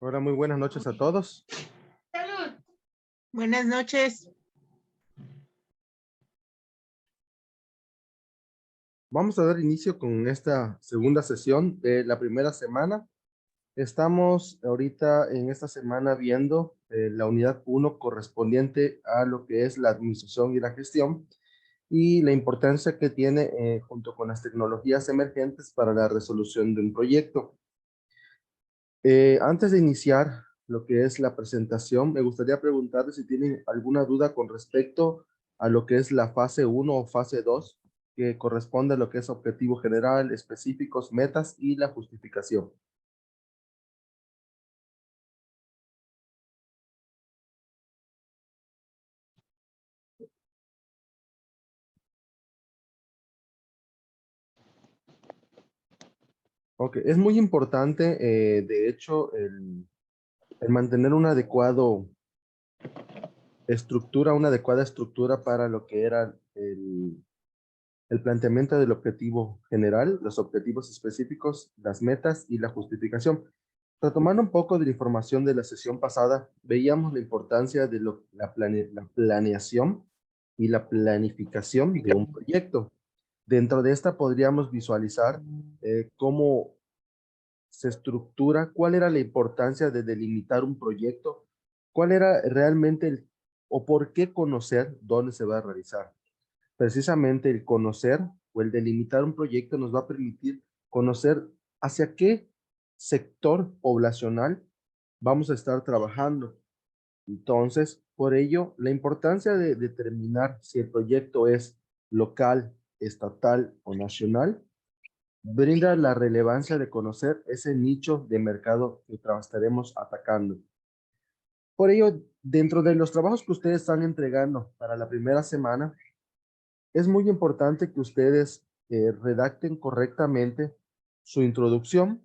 Hola, muy buenas noches a todos. Buenas noches. Vamos a dar inicio con esta segunda sesión de la primera semana. Estamos ahorita en esta semana viendo la unidad 1 correspondiente a lo que es la administración y la gestión y la importancia que tiene junto con las tecnologías emergentes para la resolución de un proyecto. Antes de iniciar lo que es la presentación, me gustaría preguntarles si tienen alguna duda con respecto a lo que es la fase 1 o fase 2, que corresponde a lo que es objetivo general, específicos, metas y la justificación. Ok, es muy importante, de hecho, el mantener un adecuado una adecuada estructura para lo que era el planteamiento del objetivo general, los objetivos específicos, las metas y la justificación. Retomando un poco de la información de la sesión pasada, veíamos la importancia de la planeación y la planificación de un proyecto. Dentro de esta podríamos visualizar cómo se estructura, cuál era la importancia de delimitar un proyecto, cuál era realmente o por qué conocer dónde se va a realizar. Precisamente el conocer o el delimitar un proyecto nos va a permitir conocer hacia qué sector poblacional vamos a estar trabajando. Entonces, por ello, la importancia de determinar si el proyecto es local, estatal o nacional, brinda la relevancia de conocer ese nicho de mercado que estaremos atacando. Por ello, dentro de los trabajos que ustedes están entregando para la primera semana, es muy importante que ustedes redacten correctamente su introducción,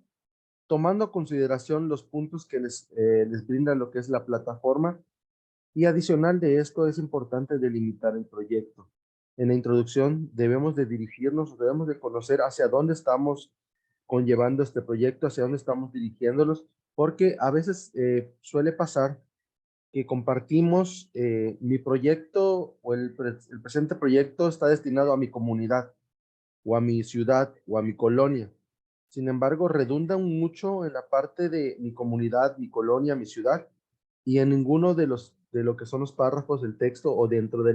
tomando en consideración los puntos que les brinda lo que es la plataforma, y adicional de esto es importante delimitar el proyecto. En la introducción debemos de dirigirnos, debemos de conocer hacia dónde estamos conllevando este proyecto, hacia dónde estamos dirigiéndolos, porque a veces suele pasar que compartimos mi proyecto o el presente proyecto está destinado a mi comunidad o a mi ciudad o a mi colonia. Sin embargo, redundan mucho en la parte de mi comunidad, mi colonia, mi ciudad, y en ninguno de lo que son los párrafos del texto o dentro de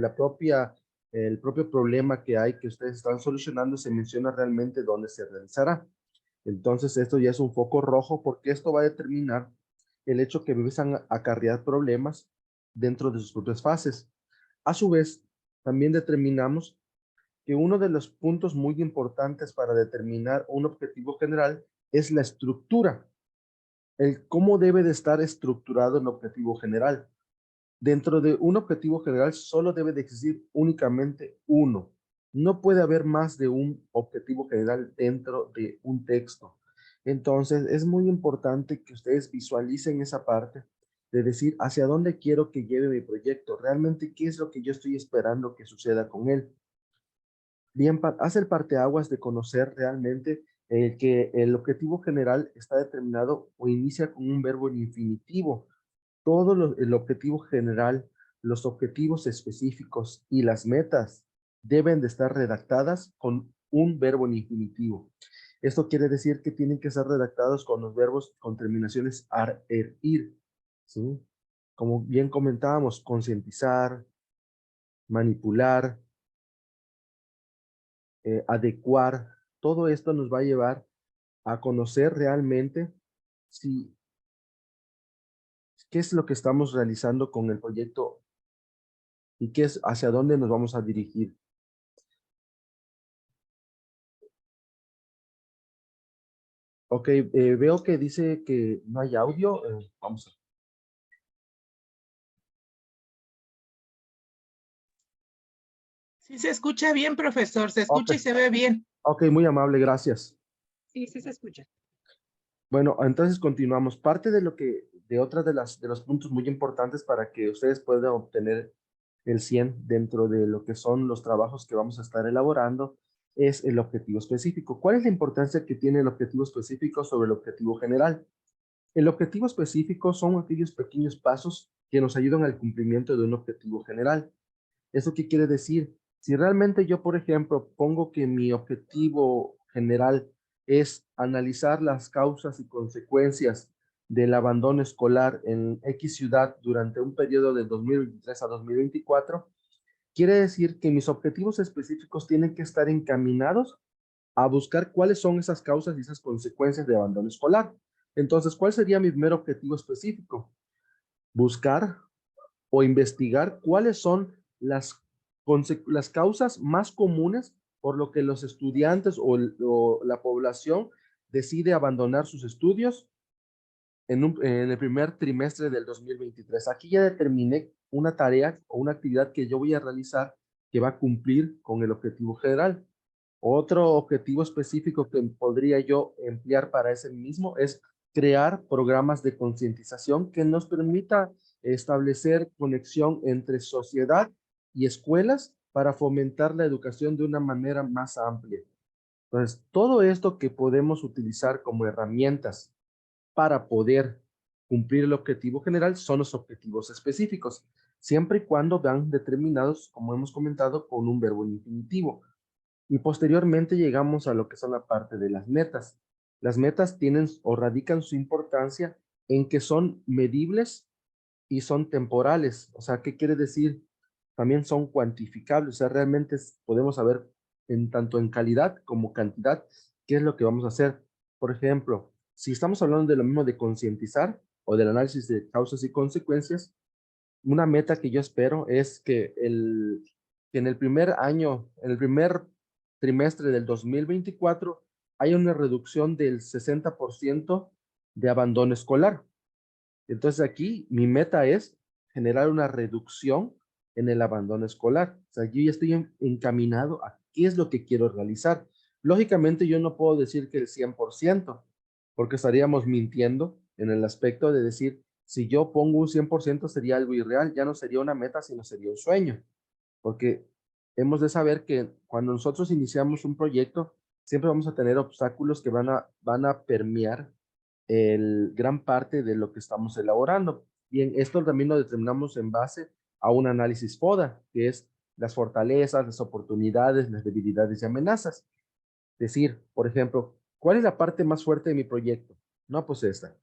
el propio problema que hay que ustedes están solucionando se menciona realmente dónde se realizará. Entonces, esto ya es un foco rojo porque esto va a determinar el hecho que empiezan a acarrear problemas dentro de sus propias fases. A su vez, también determinamos que uno de los puntos muy importantes para determinar un objetivo general es la estructura, el cómo debe de estar estructurado el objetivo general. Dentro de un objetivo general solo debe de existir únicamente uno. No puede haber más de un objetivo general dentro de un texto. Entonces, es muy importante que ustedes visualicen esa parte de decir hacia dónde quiero que lleve mi proyecto, realmente qué es lo que yo estoy esperando que suceda con él. Bien, hace el parteaguas de conocer realmente que el objetivo general está determinado o inicia con un verbo en infinitivo. El objetivo general, los objetivos específicos y las metas deben de estar redactadas con un verbo en infinitivo. Esto quiere decir que tienen que ser redactados con los verbos con terminaciones ar, er, ir, ¿sí? Como bien comentábamos, concientizar, manipular, adecuar, todo esto nos va a llevar a conocer realmente si, qué es lo que estamos realizando con el proyecto y qué es hacia dónde nos vamos a dirigir. Ok, veo que dice que no hay audio. Vamos a... Sí se escucha bien, profesor. Se Ok, escucha y se ve bien. ok, muy amable, gracias. Sí, sí se escucha. Bueno, entonces continuamos. Parte de lo que, de otras de los puntos muy importantes para que ustedes puedan obtener el 100 dentro de lo que son los trabajos que vamos a estar elaborando es el objetivo específico. ¿Cuál es la importancia que tiene el objetivo específico sobre el objetivo general? El objetivo específico son aquellos pequeños pasos que nos ayudan al cumplimiento de un objetivo general. ¿Eso qué quiere decir? Si realmente yo, por ejemplo, pongo que mi objetivo general es analizar las causas y consecuencias del abandono escolar en X ciudad durante un periodo de 2023 a 2024, quiere decir que mis objetivos específicos tienen que estar encaminados a buscar cuáles son esas causas y esas consecuencias de abandono escolar. Entonces, ¿cuál sería mi primer objetivo específico? Buscar o investigar cuáles son las causas más comunes por lo que los estudiantes o la población decide abandonar sus estudios en el primer trimestre del 2023. Aquí ya determiné una tarea o una actividad que yo voy a realizar que va a cumplir con el objetivo general. Otro objetivo específico que podría yo emplear para ese mismo es crear programas de concientización que nos permita establecer conexión entre sociedad y escuelas para fomentar la educación de una manera más amplia. Entonces, todo esto que podemos utilizar como herramientas para poder cumplir el objetivo general son los objetivos específicos, siempre y cuando van determinados, como hemos comentado, con un verbo infinitivo. Y posteriormente llegamos a lo que son la parte de las metas. Las metas tienen o radican su importancia en que son medibles y son temporales. O sea, ¿qué quiere decir? También son cuantificables. O sea, realmente podemos saber en tanto en calidad como cantidad qué es lo que vamos a hacer. Por ejemplo, si estamos hablando de lo mismo de concientizar o del análisis de causas y consecuencias, una meta que yo espero es que en el primer año, en el primer trimestre del 2024, haya una reducción del 60% de abandono escolar. Entonces aquí mi meta es generar una reducción en el abandono escolar. O sea, yo ya estoy encaminado a qué es lo que quiero realizar. Lógicamente yo no puedo decir que el 100%, porque estaríamos mintiendo en el aspecto de decir, si yo pongo un 100% sería algo irreal, ya no sería una meta, sino sería un sueño. Porque hemos de saber que cuando nosotros iniciamos un proyecto, siempre vamos a tener obstáculos que van a permear gran parte de lo que estamos elaborando. Bien, esto también lo determinamos en base a un análisis FODA, que es las fortalezas, las oportunidades, las debilidades y amenazas. Decir, por ejemplo, ¿cuál es la parte más fuerte de mi proyecto? No, pues esta.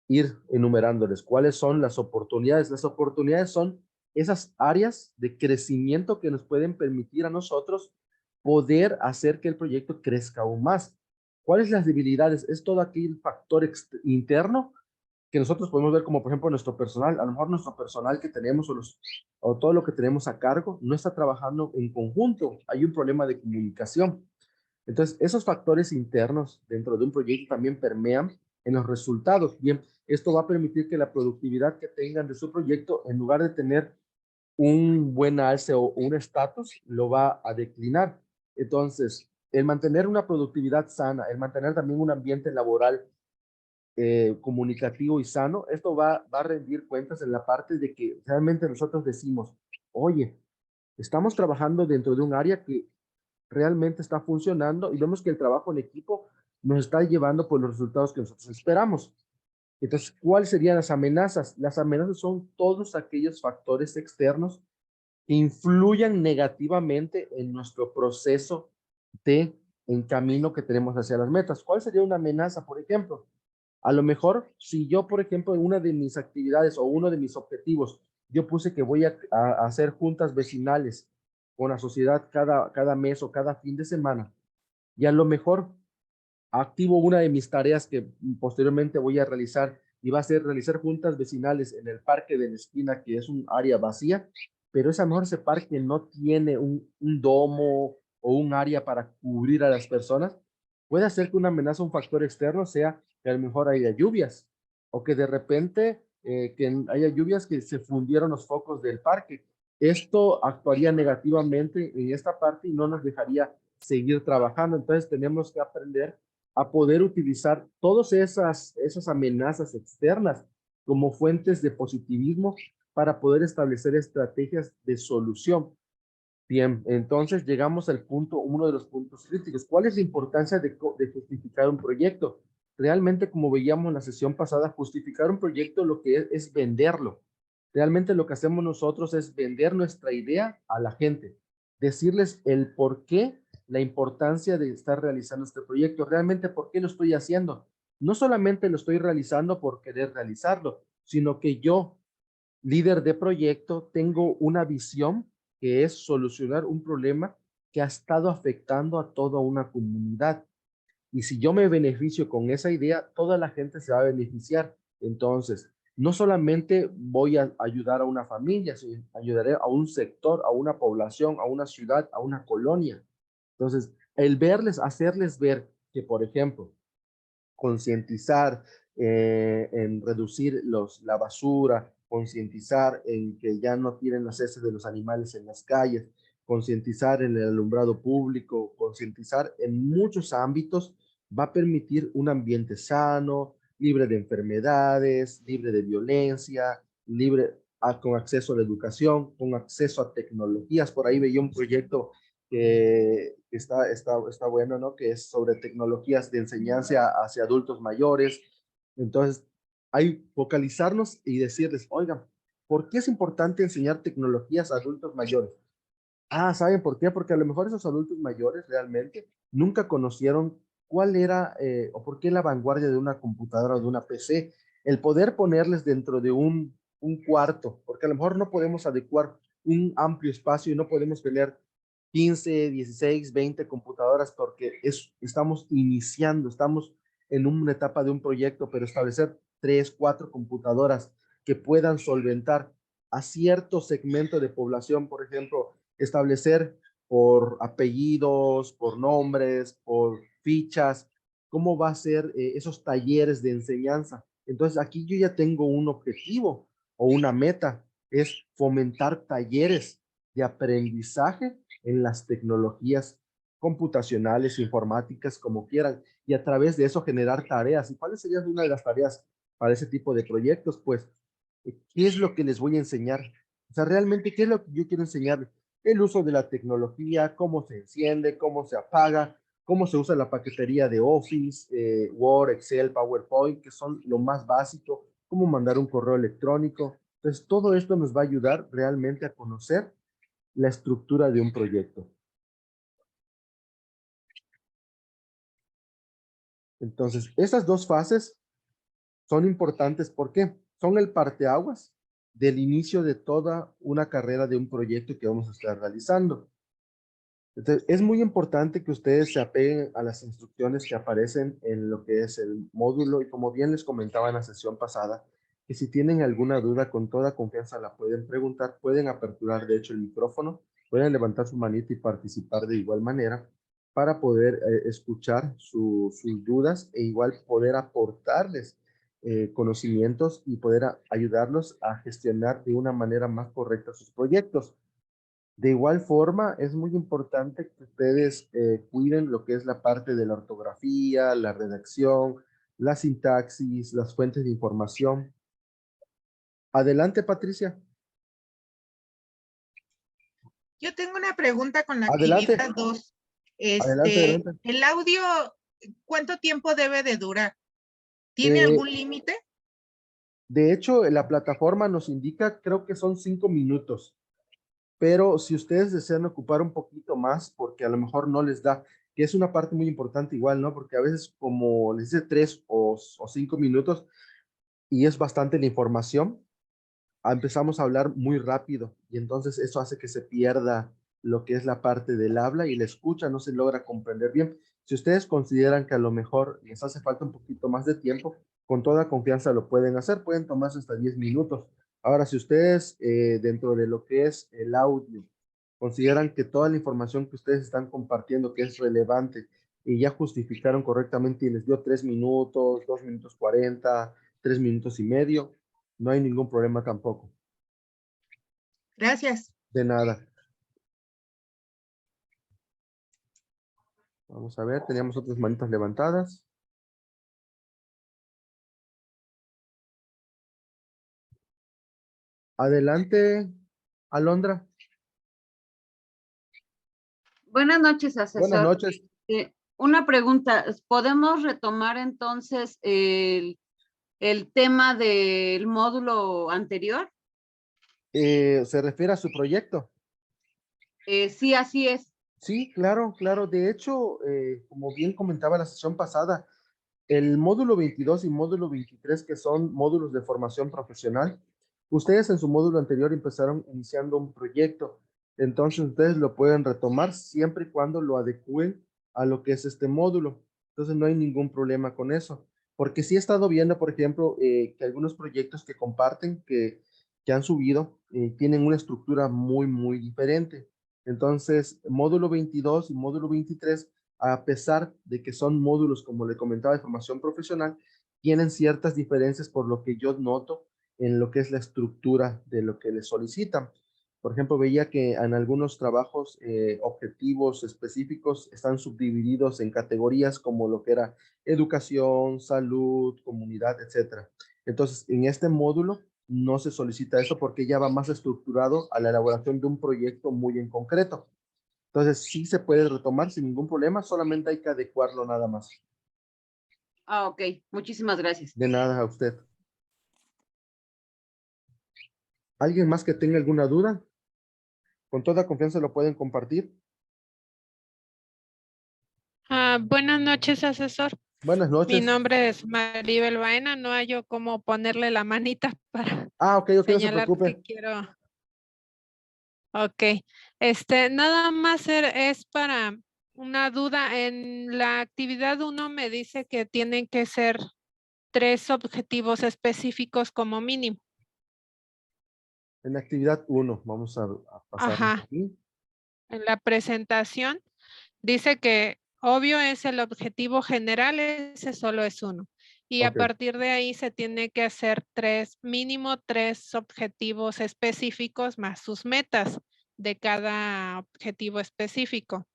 Ir enumerándoles cuáles son las oportunidades. Las oportunidades son esas áreas de crecimiento que nos pueden permitir a nosotros poder hacer que el proyecto crezca aún más. ¿Cuáles las debilidades? Es todo aquel factor interno que nosotros podemos ver como, por ejemplo, nuestro personal. A lo mejor nuestro personal que tenemos o todo lo que tenemos a cargo no está trabajando en conjunto. Hay un problema de comunicación. Entonces, esos factores internos dentro de un proyecto también permean en los resultados. Bien, esto va a permitir que la productividad que tengan de su proyecto, en lugar de tener un buen alce o un estatus, lo va a declinar. Entonces, el mantener una productividad sana, el mantener también un ambiente laboral comunicativo y sano, esto va a rendir cuentas en la parte de que realmente nosotros decimos, oye, estamos trabajando dentro de un área que realmente está funcionando y vemos que el trabajo en equipo nos está llevando por los resultados que nosotros esperamos. Entonces, ¿cuáles serían las amenazas? Las amenazas son todos aquellos factores externos que influyan negativamente en nuestro proceso de en camino que tenemos hacia las metas. ¿Cuál sería una amenaza, por ejemplo? A lo mejor, si yo, por ejemplo, en una de mis actividades o uno de mis objetivos, yo puse que voy a hacer juntas vecinales con la sociedad cada mes o cada fin de semana, y a lo mejor activo una de mis tareas que posteriormente voy a realizar y va a ser realizar juntas vecinales en el parque de la esquina, que es un área vacía, pero es a lo mejor ese parque no tiene un domo o un área para cubrir a las personas. Puede hacer que una amenaza, un factor externo, sea que a lo mejor haya lluvias o que de repente que haya lluvias que se fundieron los focos del parque. Esto actuaría negativamente en esta parte y no nos dejaría seguir trabajando. Entonces tenemos que aprender a poder utilizar todas esas amenazas externas como fuentes de positivismo para poder establecer estrategias de solución. Bien, entonces llegamos al punto, uno de los puntos críticos. ¿Cuál es la importancia de justificar un proyecto? realmente, como veíamos en la sesión pasada, justificar un proyecto lo que es venderlo. Realmente lo que hacemos nosotros es vender nuestra idea a la gente, decirles el por qué, la importancia de estar realizando este proyecto, realmente por qué lo estoy haciendo. No solamente lo estoy realizando por querer realizarlo, sino que yo, líder de proyecto, tengo una visión que es solucionar un problema que ha estado afectando a toda una comunidad. Y si yo me beneficio con esa idea, toda la gente se va a beneficiar. Entonces, no solamente voy a ayudar a una familia, sino ayudaré a un sector, a una población, a una ciudad, a una colonia. Entonces, el verles, hacerles ver que, por ejemplo, concientizar en reducir la basura, concientizar en que ya no tiren las heces de los animales en las calles, concientizar en el alumbrado público, concientizar en muchos ámbitos, va a permitir un ambiente sano, libre de enfermedades, libre de violencia, con acceso a la educación, con acceso a tecnologías. Por ahí veía un proyecto que está bueno, ¿no? Que es sobre tecnologías de enseñanza hacia adultos mayores. Entonces, hay focalizarnos y decirles, oigan, ¿por qué es importante enseñar tecnologías a adultos mayores? Ah, ¿saben por qué? Porque a lo mejor esos adultos mayores realmente nunca conocieron cuál era o por qué la vanguardia de una computadora o de una PC. El poder ponerles dentro de un cuarto, porque a lo mejor no podemos adecuar un amplio espacio y no podemos tener 15, 16, 20 computadoras porque estamos iniciando, estamos en una etapa de un proyecto, pero establecer 3, 4 computadoras que puedan solventar a cierto segmento de población, por ejemplo, establecer por apellidos, por nombres, por fichas, cómo va a ser esos talleres de enseñanza. Entonces aquí yo ya tengo un objetivo o una meta, es fomentar talleres de aprendizaje en las tecnologías computacionales, informáticas, como quieran, y a través de eso generar tareas. ¿Y cuál sería una de las tareas para ese tipo de proyectos? Pues, ¿qué es lo que les voy a enseñar? O sea, realmente, ¿qué es lo que yo quiero enseñarles? El uso de la tecnología, cómo se enciende, cómo se apaga, cómo se usa la paquetería de Office, Word, Excel, PowerPoint, que son lo más básico, cómo mandar un correo electrónico. Entonces, todo esto nos va a ayudar realmente a conocer la estructura de un proyecto. Entonces, esas dos fases son importantes porque son el parteaguas del inicio de toda una carrera de un proyecto que vamos a estar realizando. Entonces, es muy importante que ustedes se apeguen a las instrucciones que aparecen en lo que es el módulo y como bien les comentaba en la sesión pasada, que si tienen alguna duda con toda confianza la pueden preguntar, pueden aperturar de hecho el micrófono, pueden levantar su manita y participar de igual manera para poder escuchar sus dudas e igual poder aportarles conocimientos y poder ayudarlos a gestionar de una manera más correcta sus proyectos. De igual forma, es muy importante que ustedes cuiden lo que es la parte de la ortografía, la redacción, la sintaxis, las fuentes de información. Adelante, Patricia. Yo tengo una pregunta con la Adelante, actividad 2. adelante. El audio, ¿cuánto tiempo debe de durar? ¿Tiene Eh, algún límite? de hecho, la plataforma nos indica, creo que son 5 minutos, pero si ustedes desean ocupar un poquito más, porque a lo mejor no les da, que es una parte muy importante igual, ¿no? Porque a veces como les dice 3 o 5 minutos y es bastante la información, empezamos a hablar muy rápido y entonces eso hace que se pierda lo que es la parte del habla y la escucha, no se logra comprender bien. Si ustedes consideran que a lo mejor les hace falta un poquito más de tiempo, con toda confianza lo pueden hacer, pueden tomarse hasta 10 minutos. Ahora, si ustedes dentro de lo que es el audio consideran que toda la información que ustedes están compartiendo que es relevante y ya justificaron correctamente y les dio 3 minutos, 2 minutos 40, 3 minutos y medio, no hay ningún problema tampoco. Gracias. De nada. Vamos a ver, teníamos otras manitas levantadas. Adelante, Alondra. Buenas noches, Buenas asesor. noches. Una pregunta, ¿podemos retomar entonces el tema del módulo anterior? ¿Se refiere a su proyecto? Sí, así es. Sí, claro, claro. De hecho, como bien comentaba la sesión pasada, el módulo 22 y módulo 23, que son módulos de formación profesional, ustedes en su módulo anterior empezaron iniciando un proyecto. Entonces, ustedes lo pueden retomar siempre y cuando lo adecúen a lo que es este módulo. Entonces, no hay ningún problema con eso. Porque sí he estado viendo, por ejemplo, que algunos proyectos que comparten, que han subido, tienen una estructura muy, muy diferente. Entonces, módulo 22 y módulo 23, a pesar de que son módulos, como le comentaba, de formación profesional, tienen ciertas diferencias por lo que yo noto en lo que es la estructura de lo que les solicitan. Por ejemplo, veía que en algunos trabajos objetivos específicos están subdivididos en categorías como lo que era educación, salud, comunidad, etcétera. Entonces, en este módulo no se solicita eso porque ya va más estructurado a la elaboración de un proyecto muy en concreto. Entonces, sí se puede retomar sin ningún problema, solamente hay que adecuarlo nada más. Ah, ok. Muchísimas gracias. De nada a usted. ¿Alguien más que tenga alguna duda? Con toda confianza lo pueden compartir. Buenas noches, asesor. Buenas Mi noches. nombre es Maribel Baena. No hallo cómo ponerle la manita para Ok, no se señalar preocupe. que quiero. Ok. Nada más es para una duda. En la actividad 1 me dice que tienen que ser 3 objetivos específicos como mínimo. En actividad 1, vamos a pasar Ajá. aquí. En la presentación dice que obvio es el objetivo general, ese solo es uno. Y a Ok. partir de ahí se tiene que hacer mínimo tres objetivos específicos más sus metas de cada objetivo específico.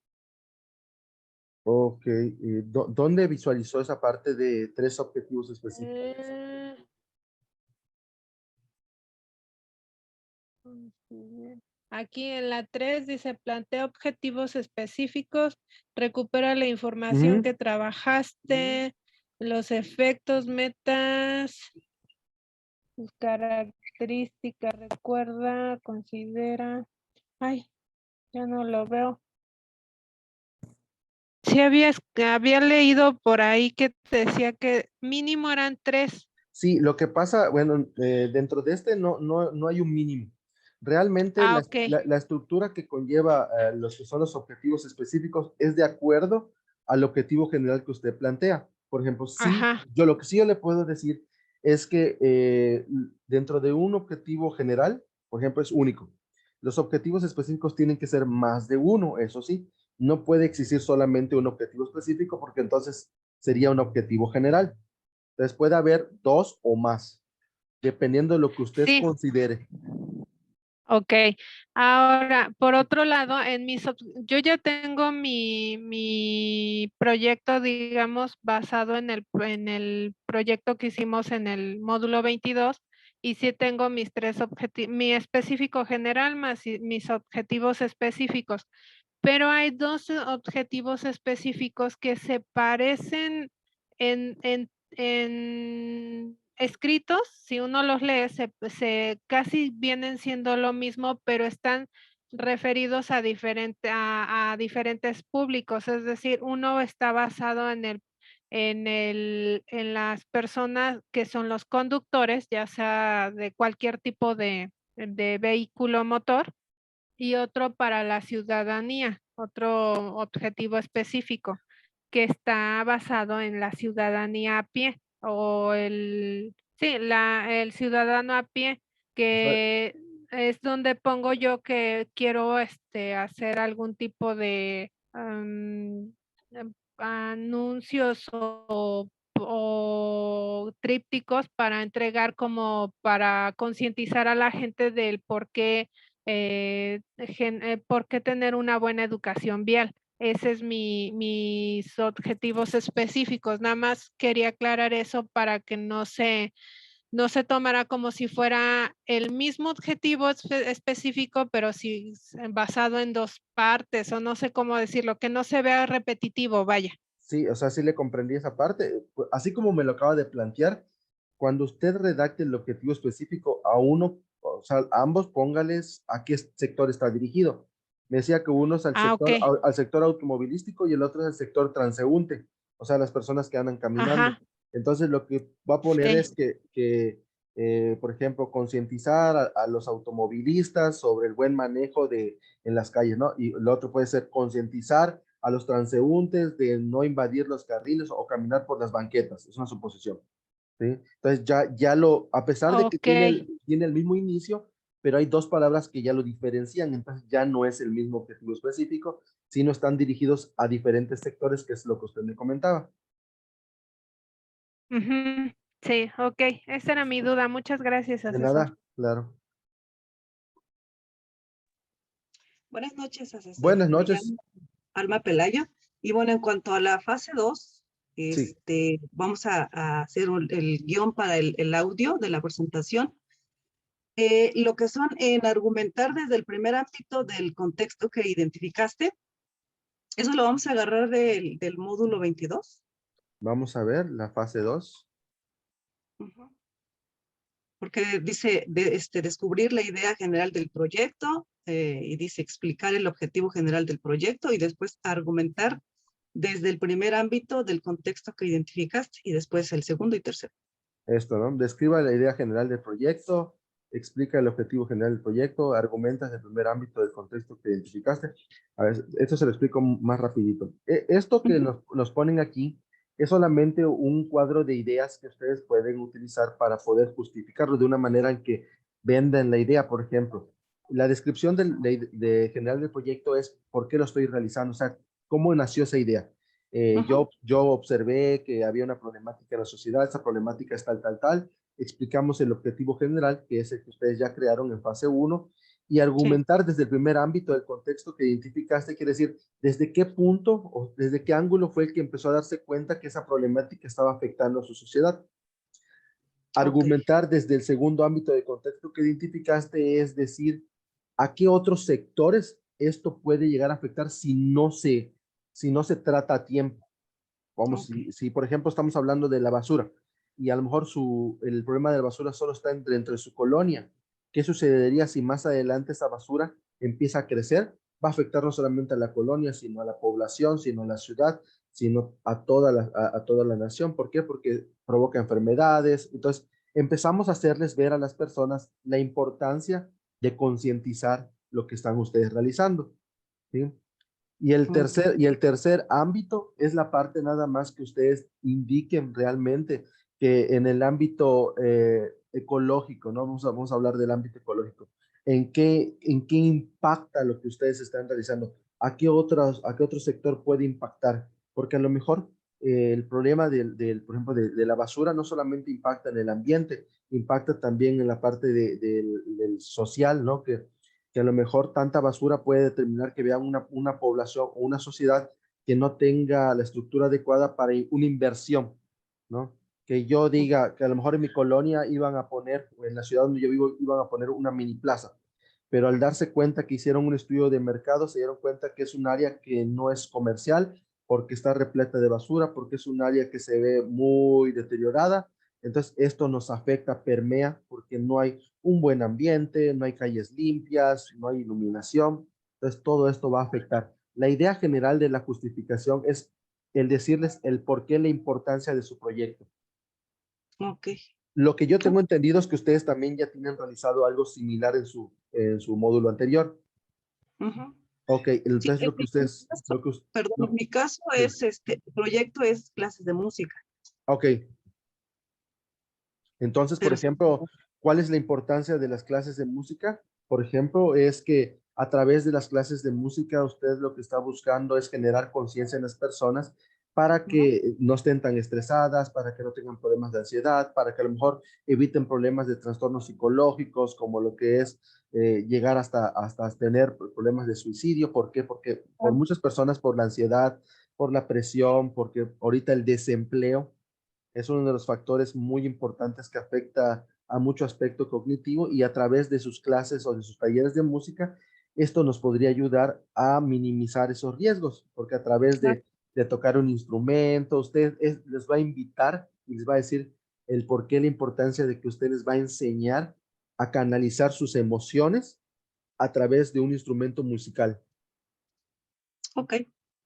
Ok. ¿Dónde visualizó esa parte de 3 objetivos específicos? Eh, Aquí en la 3 dice plantea objetivos específicos, recupera la información que trabajaste, los efectos, metas, sus características, recuerda, considera. Ay, ya no lo veo. Sí había leído por ahí que te decía que mínimo eran 3. Sí, lo que pasa, bueno, dentro de este no hay un mínimo. Realmente Ah, ok. la estructura que conlleva los que son los objetivos específicos es de acuerdo al objetivo general que usted plantea. Por ejemplo, sí, Ajá. lo que sí yo le puedo decir es que dentro de un objetivo general, por ejemplo, es único. Los objetivos específicos tienen que ser más de uno, eso sí. No puede existir solamente un objetivo específico porque entonces sería un objetivo general. Entonces puede haber 2 o más, dependiendo de lo que usted Sí. considere. Ok, ahora, por otro lado, yo ya tengo mi proyecto, digamos, basado en el proyecto que hicimos en el módulo 22, y sí tengo mis 3 objetivos, mi específico general más mis objetivos específicos, pero hay 2 objetivos específicos que se parecen en escritos, si uno los lee, se casi vienen siendo lo mismo, pero están referidos a diferentes públicos. Es decir, uno está basado en las personas que son los conductores, ya sea de cualquier tipo de vehículo motor, y otro para la ciudadanía, otro objetivo específico que está basado en la ciudadanía a pie o el ciudadano a pie, que es donde pongo yo que quiero hacer algún tipo de anuncios o trípticos para entregar, como para concientizar a la gente del por qué por qué tener una buena educación vial. Ese es mis objetivos específicos. Nada más quería aclarar eso para que no se tomara como si fuera el mismo objetivo específico, pero sí basado en 2 partes, o no sé cómo decirlo, que no se vea repetitivo, vaya. Sí, o sea, sí le comprendí esa parte. Así como me lo acaba de plantear, cuando usted redacte el objetivo específico a uno, o sea, a ambos póngales a qué sector está dirigido. Me decía que uno es al Ah, ok. sector, al sector automovilístico y el otro es al sector transeúnte, o sea, las personas que andan caminando. Ajá, Entonces, lo que va a poner sí. es por ejemplo, concientizar a los automovilistas sobre el buen manejo en las calles, ¿no? Y lo otro puede ser concientizar a los transeúntes de no invadir los carriles o caminar por las banquetas. Es una suposición. ¿Sí? Entonces a pesar de que Ok. tiene el mismo inicio, pero hay dos palabras que ya lo diferencian, entonces ya no es el mismo objetivo específico, sino están dirigidos a diferentes sectores, que es lo que usted me comentaba. Ujú. Sí, ok. Esa era mi duda. Muchas gracias, De asesor. nada, claro. Buenas noches, asesor. Buenas Me noches. llamo Alma Pelayo. Y bueno, en cuanto a la fase 2, Sí, vamos a hacer el guión para el audio de la presentación. Lo que son en argumentar desde el primer ámbito del contexto que identificaste, eso lo vamos a agarrar del módulo 22. vamos a ver la fase 2. Ujú. Porque dice descubrir la idea general del proyecto y dice explicar el objetivo general del proyecto y después argumentar desde el primer ámbito del contexto que identificaste y después el segundo y tercero. Esto, ¿no? Describa la idea general del proyecto, explica el objetivo general del proyecto, argumentas el primer ámbito del contexto que identificaste. A ver, esto se lo explico más rapidito. Esto que nos ponen aquí es solamente un cuadro de ideas que ustedes pueden utilizar para poder justificarlo de una manera en que vendan la idea, por ejemplo. La descripción general del proyecto es por qué lo estoy realizando, o sea, cómo nació esa idea. Yo observé que había una problemática en la sociedad, esa problemática es tal. Explicamos el objetivo general, que es el que ustedes ya crearon en fase 1, y Sí, argumentar desde el primer ámbito del contexto que identificaste, quiere decir, desde qué punto o desde qué ángulo fue el que empezó a darse cuenta que esa problemática estaba afectando a su sociedad. ok. Argumentar desde el segundo ámbito de contexto que identificaste es decir, a qué otros sectores esto puede llegar a afectar si no se trata a tiempo. Vamos, Ok. si por ejemplo estamos hablando de la basura y a lo mejor el problema de la basura solo está dentro de su colonia, ¿qué sucedería si más adelante esa basura empieza a crecer? Va a afectar no solamente a la colonia, sino a la población, sino a la ciudad, sino a toda la nación. ¿Por qué? Porque provoca enfermedades. Entonces, empezamos a hacerles ver a las personas la importancia de concientizar lo que están ustedes realizando. ¿Sí? Ok. Y el tercer ámbito es la parte nada más que ustedes indiquen realmente que en el ámbito ecológico, ¿no? Vamos a hablar del ámbito ecológico. En qué impacta lo que ustedes están realizando? A qué otro sector puede impactar? Porque a lo mejor el problema por ejemplo, de la basura no solamente impacta en el ambiente, impacta también en la parte del social, ¿no? Que a lo mejor tanta basura puede determinar que vean una población o una sociedad que no tenga la estructura adecuada para una inversión, ¿no? Que yo diga que a lo mejor en mi colonia iban a poner, o en la ciudad donde yo vivo, iban a poner una mini plaza, pero al darse cuenta que hicieron un estudio de mercado, se dieron cuenta que es un área que no es comercial porque está repleta de basura, porque es un área que se ve muy deteriorada. Entonces, esto nos afecta, permea, porque no hay un buen ambiente, no hay calles limpias, no hay iluminación. Entonces, todo esto va a afectar. La idea general de la justificación es el decirles el por qué, la importancia de su proyecto. Ok. Lo que yo tengo entendido es que ustedes también ya tienen realizado algo similar en su módulo anterior. Ujú. Ok, Sí, entonces lo que ustedes, perdón, en lo- mi caso sí, el proyecto es clases de música, ok. Entonces, por pero sí, ejemplo, ¿cuál es la importancia de las clases de música? Por ejemplo, es que a través de las clases de música, usted lo que está buscando es generar conciencia en las personas para ujú, que no estén tan estresadas, para que no tengan problemas de ansiedad, para que a lo mejor eviten problemas de trastornos psicológicos, como lo que es llegar hasta tener problemas de suicidio. ¿Por qué? Porque por muchas personas, por la ansiedad, por la presión, porque ahorita el desempleo es uno de los factores muy importantes que afecta a mucho aspecto cognitivo y a través de sus clases o de sus talleres de música, esto nos podría ayudar a minimizar esos riesgos, porque a través claro, de tocar un instrumento, les va a invitar y les va a decir el por qué, la importancia de que usted les va a enseñar a canalizar sus emociones a través de un instrumento musical. Ok,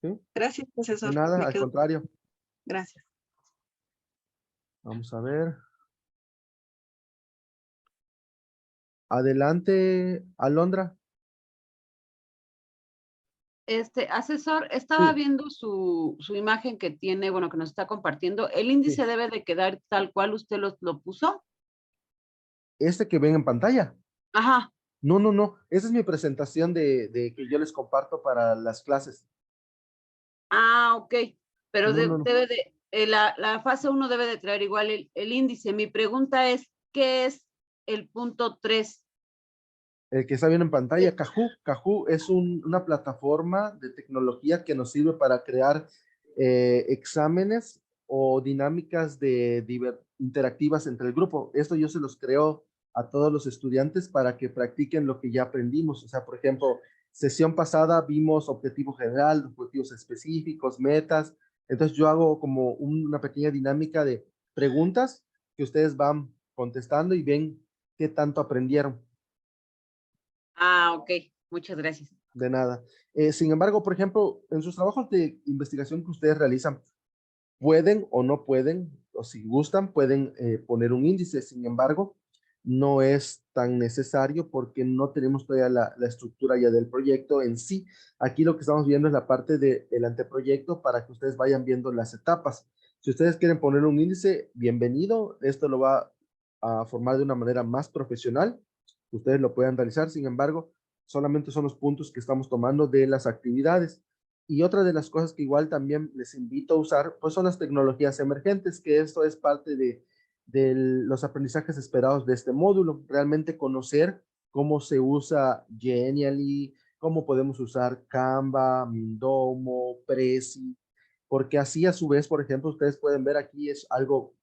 ¿Sí? gracias, De profesor. nada, Me al quedo. contrario. Gracias. Vamos a ver. Adelante, Alondra. Asesor, estaba Sí, viendo su imagen que tiene, bueno, que nos está compartiendo. ¿El índice sí. debe de quedar tal cual usted lo puso? Este que ven en pantalla. Ajá. No, no, no. Esa es mi presentación de que yo les comparto para las clases. Ah, ok. Pero No, no, no. debe de, la fase 1 debe de traer igual el índice. Mi pregunta es, ¿qué es el punto 3? El que está viendo en pantalla, Kahoot. Kahoot es una plataforma de tecnología que nos sirve para crear exámenes o dinámicas interactivas entre el grupo. Esto yo se los creo a todos los estudiantes para que practiquen lo que ya aprendimos. O sea, por ejemplo, sesión pasada vimos objetivo general, objetivos específicos, metas. Entonces yo hago como una pequeña dinámica de preguntas que ustedes van contestando y ven qué tanto aprendieron. Ah, ok. Muchas gracias. De nada. Sin embargo, por ejemplo, en sus trabajos de investigación que ustedes realizan, pueden o no pueden, o si gustan, pueden poner un índice. Sin embargo, no es tan necesario porque no tenemos todavía la estructura ya del proyecto en sí. Aquí lo que estamos viendo es la parte del anteproyecto para que ustedes vayan viendo las etapas. Si ustedes quieren poner un índice, bienvenido. Esto lo va a formar de una manera más profesional. Ustedes lo pueden realizar. Sin embargo, solamente son los puntos que estamos tomando de las actividades. Y otra de las cosas que igual también les invito a usar, pues son las tecnologías emergentes, que esto es parte de los aprendizajes esperados de este módulo. Realmente conocer cómo se usa Genially, cómo podemos usar Canva, Mindomo, Prezi, porque así a su vez, por ejemplo, ustedes pueden ver aquí es algo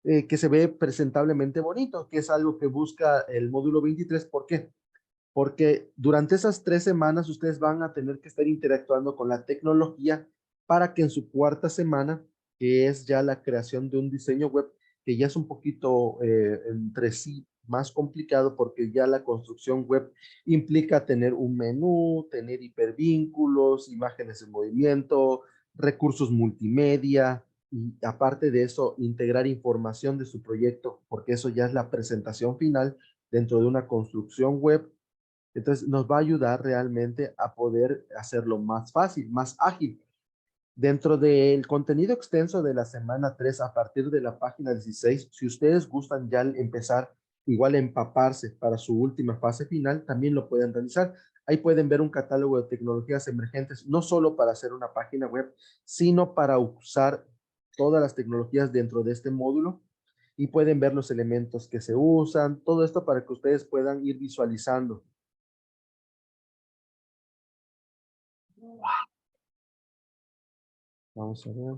que se ve presentablemente bonito, que es algo que busca el módulo 23. ¿Por qué? Porque durante esas 3 semanas ustedes van a tener que estar interactuando con la tecnología para que en su cuarta semana, que es ya la creación de un diseño web, que ya es un poquito entre sí más complicado porque ya la construcción web implica tener un menú, tener hipervínculos, imágenes en movimiento, recursos multimedia y aparte de eso, integrar información de su proyecto, porque eso ya es la presentación final dentro de una construcción web. Entonces nos va a ayudar realmente a poder hacerlo más fácil, más ágil. Dentro del contenido extenso de la semana 3, a partir de la página 16, si ustedes gustan ya empezar igual a empaparse para su última fase final, también lo pueden realizar. Ahí pueden ver un catálogo de tecnologías emergentes, no solo para hacer una página web, sino para usar todas las tecnologías dentro de este módulo y pueden ver los elementos que se usan, todo esto para que ustedes puedan ir visualizando. Vamos a ver.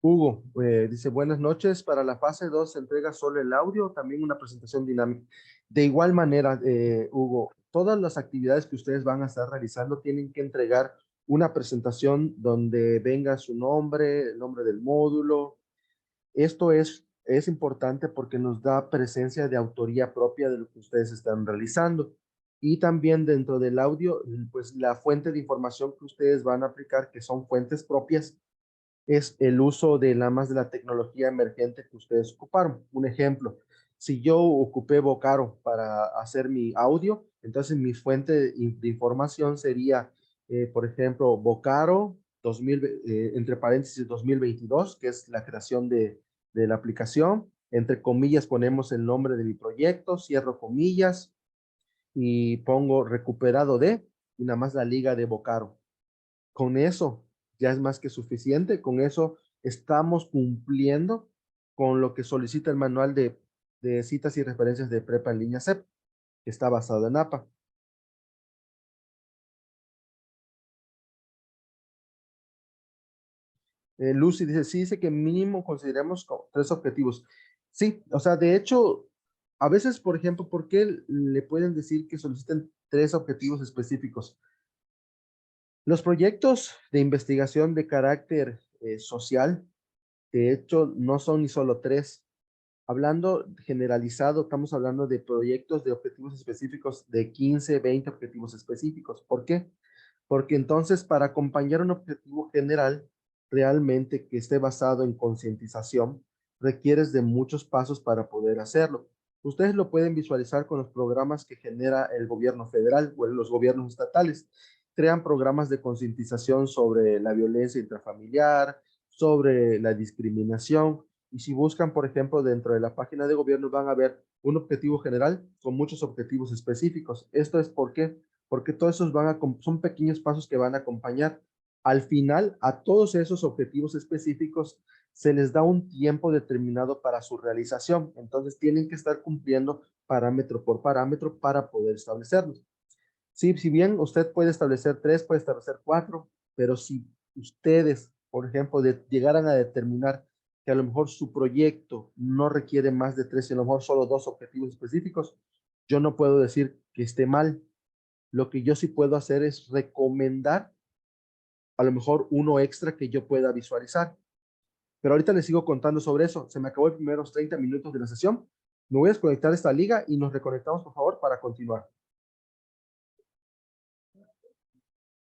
Hugo dice, buenas noches. Para la fase 2 se entrega solo el audio, también una presentación dinámica. De igual manera, Hugo, todas las actividades que ustedes van a estar realizando tienen que entregar una presentación donde venga su nombre, el nombre del módulo. Esto es importante porque nos da presencia de autoría propia de lo que ustedes están realizando. Y también dentro del audio, pues la fuente de información que ustedes van a aplicar, que son fuentes propias, es el uso de más de la tecnología emergente que ustedes ocuparon. Un ejemplo, si yo ocupé Vocaro para hacer mi audio, entonces mi fuente de información sería, por ejemplo, Vocaro 2000, entre paréntesis 2022, que es la creación de la aplicación. Entre comillas ponemos el nombre de mi proyecto, cierro comillas y pongo recuperado de, y nada más la liga de Vocaro. Con eso ya es más que suficiente, con eso estamos cumpliendo con lo que solicita el manual de citas y referencias de prepa en línea CEP, que está basado en APA. Lucy dice, sí, dice que mínimo consideremos 3 objetivos. Sí, o sea, de hecho, a veces, por ejemplo, ¿por qué le pueden decir que soliciten 3 objetivos específicos? Los proyectos de investigación de carácter social, de hecho, no son ni solo 3. Hablando generalizado, estamos hablando de proyectos de objetivos específicos de 15, 20 objetivos específicos. ¿Por qué? Porque entonces para acompañar un objetivo general realmente que esté basado en concientización, requieres de muchos pasos para poder hacerlo. Ustedes lo pueden visualizar con los programas que genera el gobierno federal o los gobiernos estatales. Crean programas de concientización sobre la violencia intrafamiliar, sobre la discriminación. Y si buscan, por ejemplo, dentro de la página de gobierno, van a ver un objetivo general con muchos objetivos específicos. ¿Esto es por qué? Porque todos esos son pequeños pasos que van a acompañar. Al final, a todos esos objetivos específicos se les da un tiempo determinado para su realización. Entonces, tienen que estar cumpliendo parámetro por parámetro para poder establecerlos. Sí, si bien usted puede establecer 3, puede establecer 4, pero si ustedes, por ejemplo, llegaran a determinar que a lo mejor su proyecto no requiere más de 3 y a lo mejor solo 2 objetivos específicos, yo no puedo decir que esté mal. Lo que yo sí puedo hacer es recomendar a lo mejor uno extra que yo pueda visualizar. Pero ahorita les sigo contando sobre eso. Se me acabó el primeros 30 minutos de la sesión. Me voy a desconectar de esta liga y nos reconectamos, por favor, para continuar.